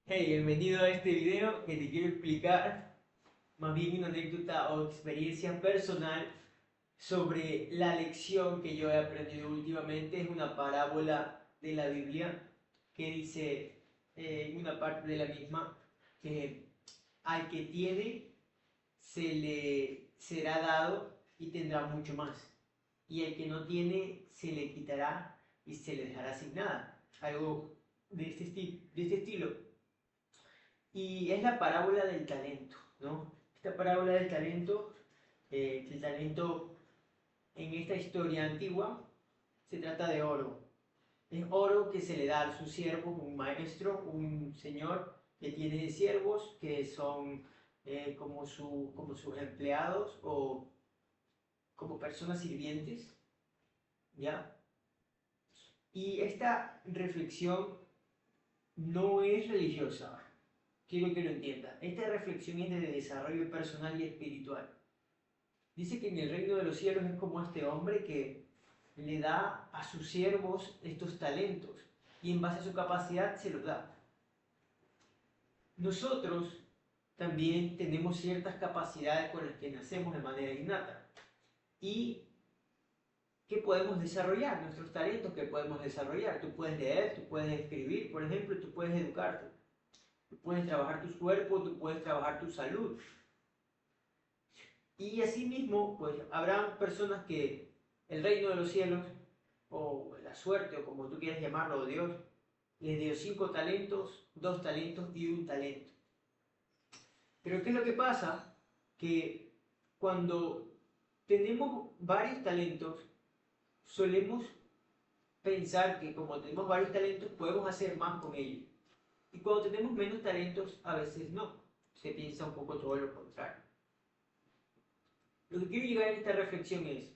Hey, bienvenido a este video que te quiero explicar más bien una anécdota o experiencia personal sobre la lección que yo he aprendido últimamente. Es una parábola de la Biblia que dice en una parte de la misma que al que tiene se le será dado y tendrá mucho más. Y al que no tiene se le quitará y se le dejará sin nada. Algo de este estilo. Y es la parábola del talento, ¿no? Esta parábola del talento, el talento en esta historia antigua se trata de oro. Es oro que se le da a sus siervos, un maestro, un señor que tiene siervos que son como sus empleados o como personas sirvientes, ¿ya? Y esta reflexión no es religiosa, quiero que lo entienda. Esta reflexión es de desarrollo personal y espiritual. Dice que en el reino de los cielos es como este hombre que le da a sus siervos estos talentos y en base a su capacidad se los da. Nosotros también tenemos ciertas capacidades con las que nacemos de manera innata y que podemos desarrollar, nuestros talentos que podemos desarrollar. Tú puedes leer, tú puedes escribir, por ejemplo, tú puedes educarte, tú puedes trabajar tu cuerpo, tú puedes trabajar tu salud. Y asimismo, pues habrá personas que el reino de los cielos, o la suerte, o como tú quieras llamarlo, o Dios, les dio 5 talentos, 2 talentos y un talento. Pero ¿qué es lo que pasa? Que cuando tenemos varios talentos, solemos pensar que como tenemos varios talentos, podemos hacer más con ellos. Y cuando tenemos menos talentos, a veces no. Se piensa un poco todo lo contrario. Lo que quiero llegar en esta reflexión es,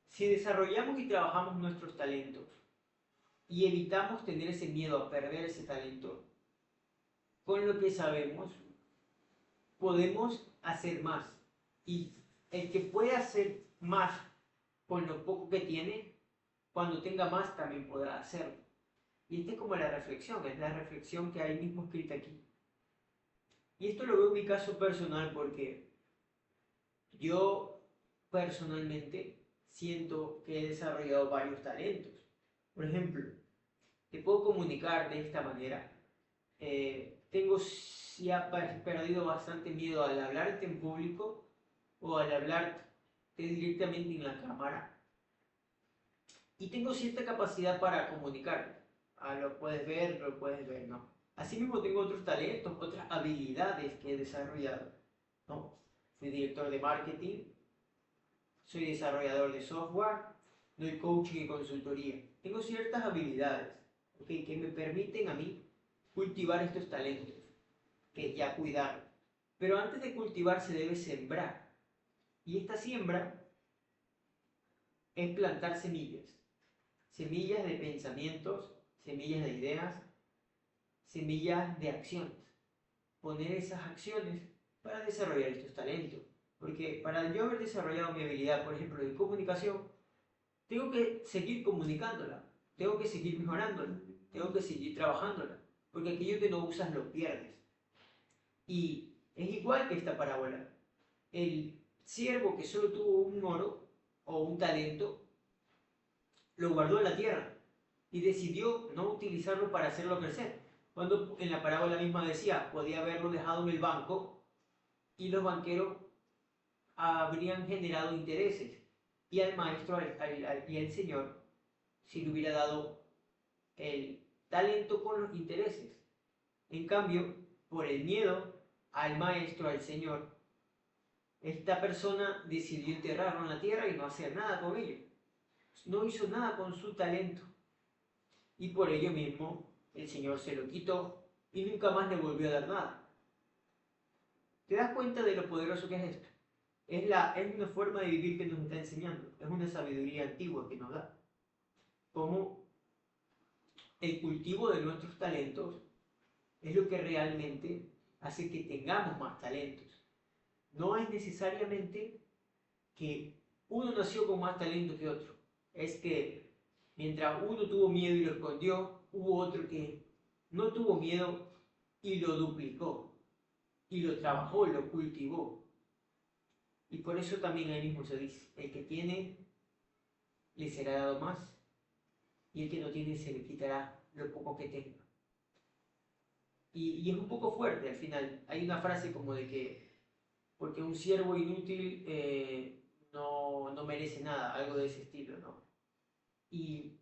si desarrollamos y trabajamos nuestros talentos y evitamos tener ese miedo a perder ese talento, con lo que sabemos podemos hacer más. Y el que puede hacer más con lo poco que tiene, cuando tenga más también podrá hacerlo. Y esta es como la reflexión, es la reflexión que hay mismo escrita aquí. Y esto lo veo en mi caso personal porque yo personalmente siento que he desarrollado varios talentos. Por ejemplo, te puedo comunicar de esta manera. Tengo ya perdido bastante miedo al hablarte en público o al hablarte directamente en la cámara. Y tengo cierta capacidad para comunicar. Lo puedes ver, ¿no? Asimismo tengo otros talentos, otras habilidades que he desarrollado, ¿no? Fui director de marketing, soy desarrollador de software, doy coaching y consultoría. Tengo ciertas habilidades, ¿ok? Que me permiten a mí cultivar estos talentos, que ya cuidar. Pero antes de cultivar se debe sembrar. Y esta siembra es plantar semillas. Semillas de pensamientos, semillas de ideas, semillas de acciones. Poner esas acciones para desarrollar estos talentos. Porque para yo haber desarrollado mi habilidad, por ejemplo, de comunicación, tengo que seguir comunicándola, tengo que seguir mejorándola, tengo que seguir trabajándola. Porque aquello que no usas lo pierdes. Y es igual que esta parábola. El siervo que solo tuvo un oro o un talento, lo guardó en la tierra y decidió no utilizarlo para hacerlo crecer. Cuando en la parábola misma decía, podía haberlo dejado en el banco y los banqueros habrían generado intereses. Y al maestro y al señor, si le hubiera dado el talento con los intereses. En cambio, por el miedo al maestro, al señor, esta persona decidió enterrarlo en la tierra y no hacer nada con ello. No hizo nada con su talento. Y por ello mismo el Señor se lo quitó y nunca más le volvió a dar nada. ¿Te das cuenta de lo poderoso que es esto? Es una forma de vivir que nos está enseñando. Es una sabiduría antigua que nos da. Como el cultivo de nuestros talentos es lo que realmente hace que tengamos más talentos. No es necesariamente que uno nació con más talento que otro. Es que mientras uno tuvo miedo y lo escondió, hubo otro que no tuvo miedo y lo duplicó, y lo trabajó, lo cultivó. Y por eso también ahí mismo se dice, el que tiene, le será dado más, y el que no tiene, se le quitará lo poco que tenga. Y es un poco fuerte al final. Hay una frase como de que, porque un siervo inútil no merece nada, algo de ese estilo, ¿no? Y,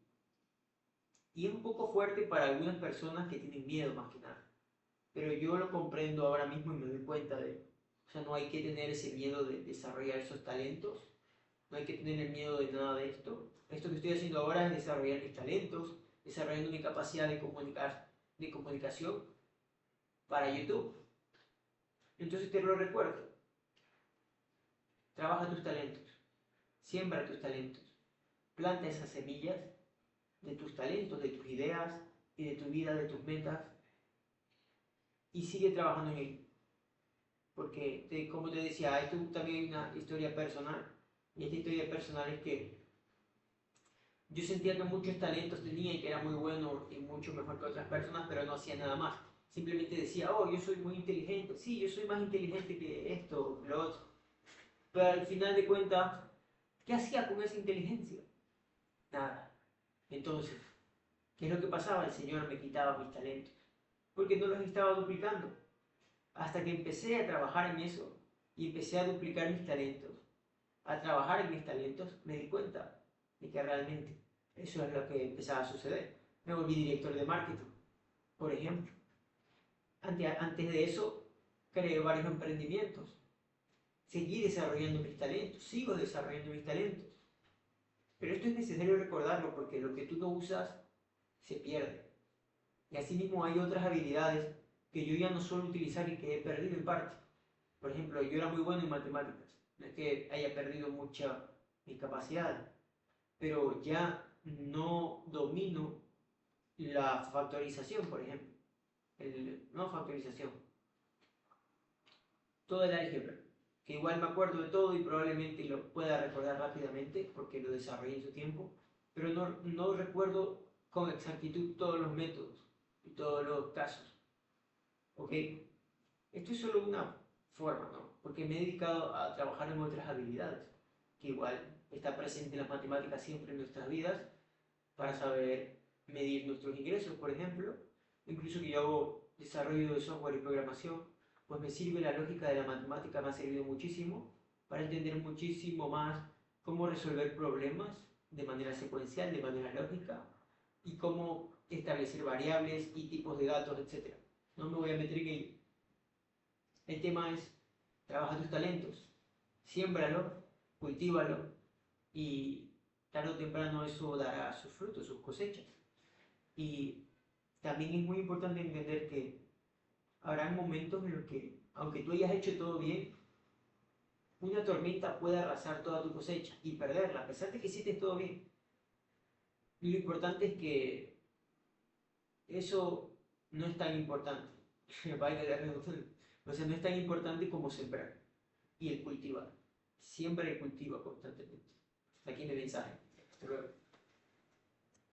y es un poco fuerte para algunas personas que tienen miedo más que nada. Pero yo lo comprendo ahora mismo y me doy cuenta o sea, no hay que tener ese miedo de desarrollar esos talentos, no hay que tener el miedo de nada de esto. Esto que estoy haciendo ahora es desarrollar mis talentos, desarrollando mi capacidad de de comunicación para YouTube. Entonces te lo recuerdo, trabaja tus talentos, siembra tus talentos, planta esas semillas de tus talentos, de tus ideas y de tu vida, de tus metas y sigue trabajando en ello. Porque, como te decía, esto también es una historia personal. Y esta historia personal es que yo sentía que muchos talentos tenía y que era muy bueno y mucho mejor que otras personas, pero no hacía nada más. Simplemente decía, oh, yo soy muy inteligente. Sí, yo soy más inteligente que esto, lo otro. Pero al final de cuentas, ¿qué hacía con esa inteligencia? Nada. Entonces, ¿qué es lo que pasaba? El Señor me quitaba mis talentos. Porque no los estaba duplicando. Hasta que empecé a trabajar en eso y empecé a duplicar mis talentos, a trabajar en mis talentos, me di cuenta de que realmente eso es lo que empezaba a suceder. Me volví director de marketing, por ejemplo. Antes de eso, creé varios emprendimientos. Seguí desarrollando mis talentos, sigo desarrollando mis talentos. Pero esto es necesario recordarlo porque lo que tú no usas se pierde. Y asimismo hay otras habilidades que yo ya no suelo utilizar y que he perdido en parte. Por ejemplo, yo era muy bueno en matemáticas. No es que haya perdido mucha mi capacidad, pero ya no domino la factorización, por ejemplo. No factorización, todo el álgebra, que igual me acuerdo de todo y probablemente lo pueda recordar rápidamente porque lo desarrollé en su tiempo, pero no recuerdo con exactitud todos los métodos y todos los casos. ¿Ok? Esto es solo una forma, ¿no? Porque me he dedicado a trabajar en otras habilidades, que igual está presente en las matemáticas siempre en nuestras vidas, para saber medir nuestros ingresos, por ejemplo. Incluso que yo hago desarrollo de software y programación, pues me sirve la lógica de la matemática, me ha servido muchísimo para entender muchísimo más cómo resolver problemas de manera secuencial, de manera lógica, y cómo establecer variables y tipos de datos, etc. No me voy a meter en ello. El tema es, trabaja tus talentos, siémbralo, cultívalo y tarde o temprano eso dará sus frutos, sus cosechas. Y también es muy importante entender que habrá momentos en los que, aunque tú hayas hecho todo bien, una tormenta puede arrasar toda tu cosecha y perderla, a pesar de que hiciste todo bien. Y lo importante es que eso no es tan importante. Vaya la redundancia. O sea, no es tan importante como sembrar y el cultivar. Siembra y cultiva constantemente. Aquí mi mensaje. Hasta luego.